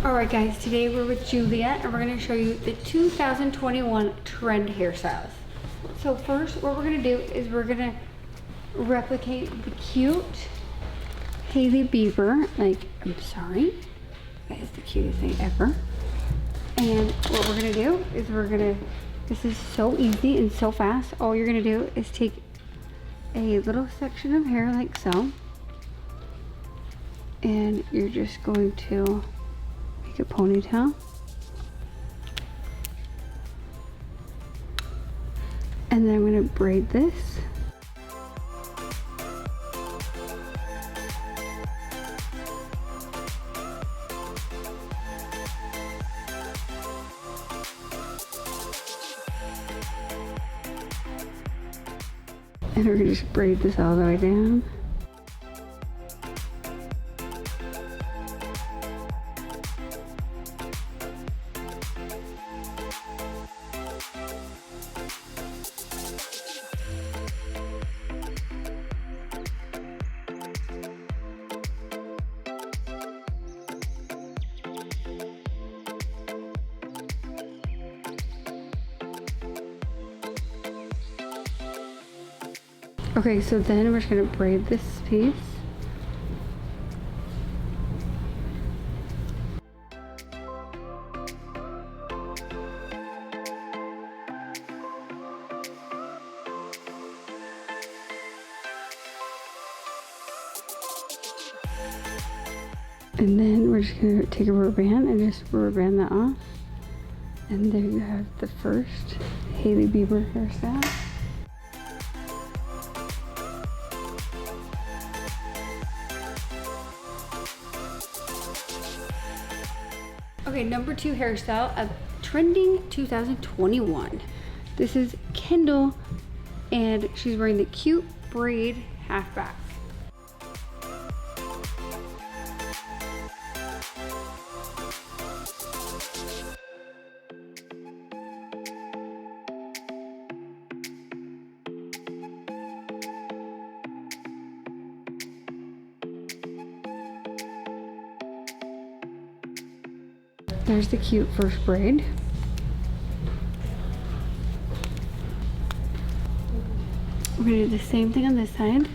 Alright guys, today we're with Julia and we're going to show you the 2021 trend hairstyles. So first what we're going to do is we're going to replicate the cute Hailey Bieber. I'm sorry, that is the cutest thing ever. And what we're going to do is this is so easy and so fast. All you're going to do is take a little section of hair like so. And you're just going to make a ponytail. And then I'm going to braid this. And we're going to just braid this all the way down. Okay, so then we're just going to braid this piece. And then we're just going to take a rubber band and just rubber band that off. And there you have the first Hailey Bieber hairstyle. Okay, number 2 hairstyle of trending 2021. This is Kendall, and she's wearing the cute braid half back. There's the cute first braid. We're going to do the same thing on this side.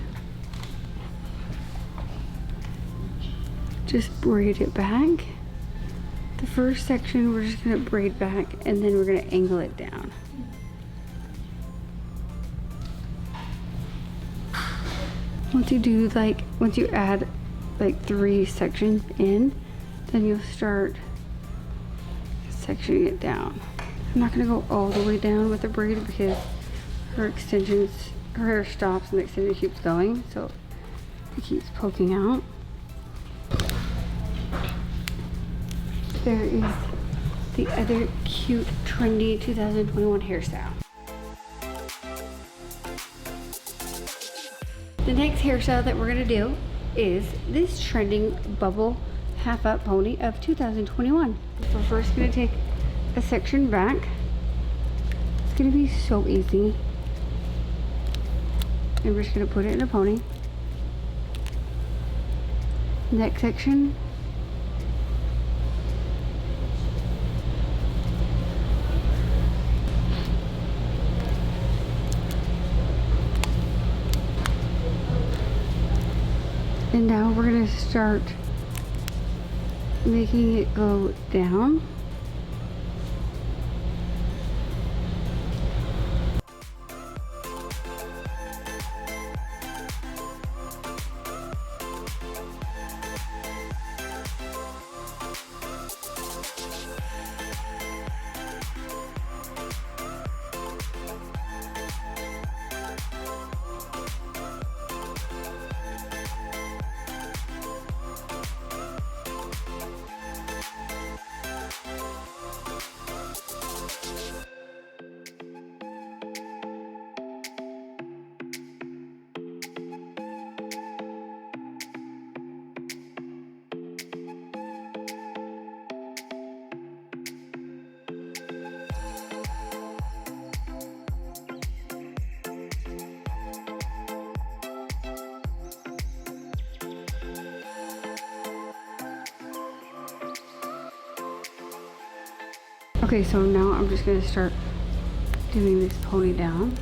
Just braid it back. The first section we're just going to braid back and then we're going to angle it down. Once you add like 3 sections in, then you'll start sectioning it down. I'm not going to go all the way down with the braid because her hair stops and the extension keeps going, so it keeps poking out. There is the other cute, trendy 2021 hairstyle. The next hairstyle that we're going to do is this trending bubble half up pony of 2021. We're first going to take a section back. It's going to be so easy. And we're just going to put it in a pony. Next section. And now we're going to start making it go down. Okay, so now I'm just gonna start doing this pony down.